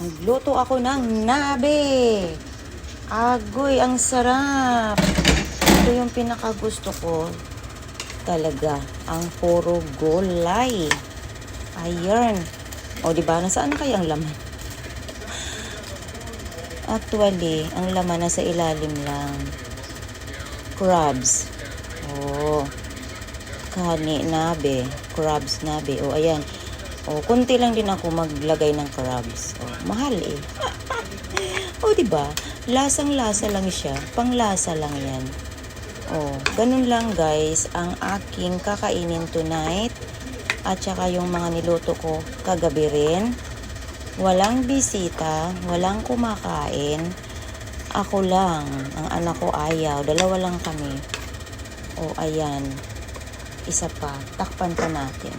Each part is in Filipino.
Nagluto ako ng nabe. Agoy, ang sarap. Ito yung pinakagusto ko talaga. Ang puro gulay. Ayan. O, diba? Nasaan na kaya ang laman? Actually, ang laman nasa ilalim lang. Crabs. Oh. Kani nabe. Crabs nabe. O, ayan. O, kunti lang din ako maglagay ng crabs. O, mahal eh. O, diba? Lasang-lasa lang siya. Panglasa lang yan. O, ganun lang guys ang aking kakainin tonight. At saka yung mga niluto ko kagabi rin. Walang bisita, walang kumakain. Ako lang. Ang anak ko ayaw. Dalawa lang kami. O, ayan. Isa pa. Takpan pa natin.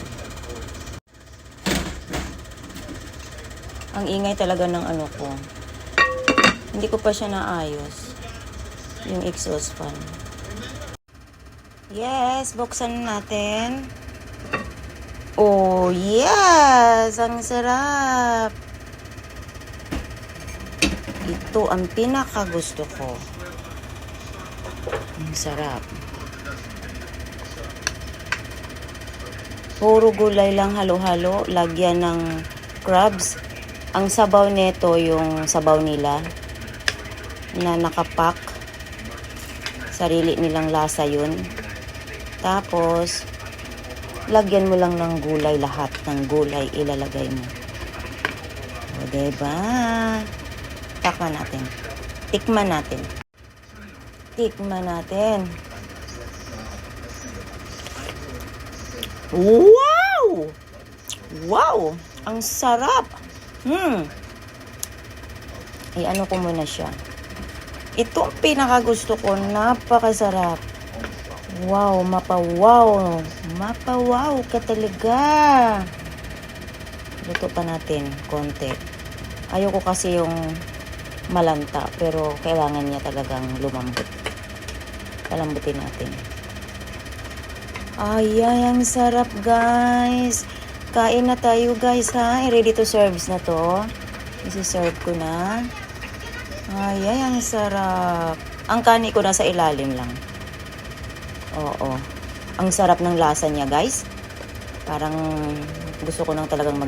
Ang ingay talaga ng ano ko. Hindi ko pa siya naayos. Yung exhaust fan. Yes, buksan natin. Oh, yes! Ang sarap! Ito ang pinakagusto ko. Ang sarap. Puro gulay lang halo-halo. Lagyan ng crabs. Ang sabaw nito yung sabaw nila na nakapak. Sarili nilang lasa yun. Tapos, lagyan mo lang ng gulay. Lahat ng gulay ilalagay mo. O, diba? Takman natin. Tikman natin. Tikman natin. Wow! Wow! Ang sarap! Ay, ano ko muna siya. Ito ang pinakagusto ko. Napakasarap. Wow, mapawaw. Mapawaw ka talaga. Luto pa natin konti. Ayoko kasi yung malanta. Pero kailangan niya talagang lumambot. Palambutin natin. Ay, ang sarap guys. Kain na tayo guys ha. Ready to serve na to. Isi-serve ko na. Ay, ang sarap. Ang kani ko nasa ilalim lang. Oo. Ang sarap ng lasa niya guys. Parang gusto ko nang talagang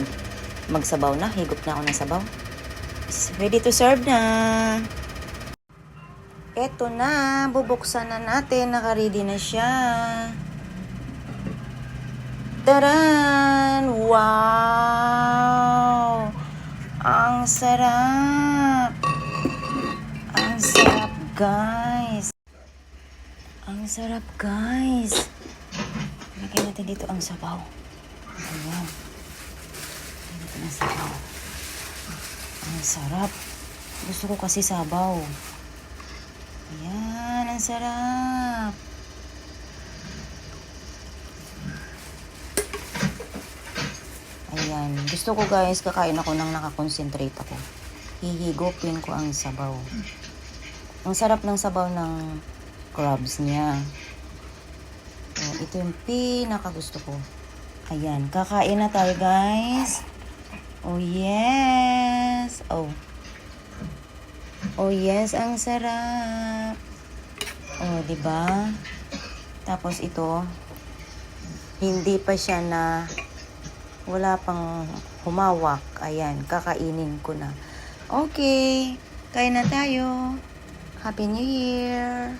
magsabaw na. Higop na ako ng sabaw. Ready to serve na. Eto na. Bubuksan na natin. Naka-ready na siya. Taran! Wow! Ang sarap! Ang sarap, guys! Ang sarap, guys! Lagyan natin dito ang sabaw. Ayan. Lagyan natin ang sabaw. Ang sarap. Gusto ko kasi sabaw. Ayan, ang sarap. Ayan. Gusto ko guys, kakain ako nang nakakonsentrate ako. Hihigopin ko ang sabaw. Ang sarap ng sabaw ng crabs niya. So, ito yung pinakagusto ko. Ayan. Kakain na tayo guys. Oh yes. Oh. Oh yes, ang sarap. Oh, diba? Tapos ito, hindi pa siya na wala pang humawak. Ayan, kakainin ko na. Okay, kain na tayo. Happy New Year!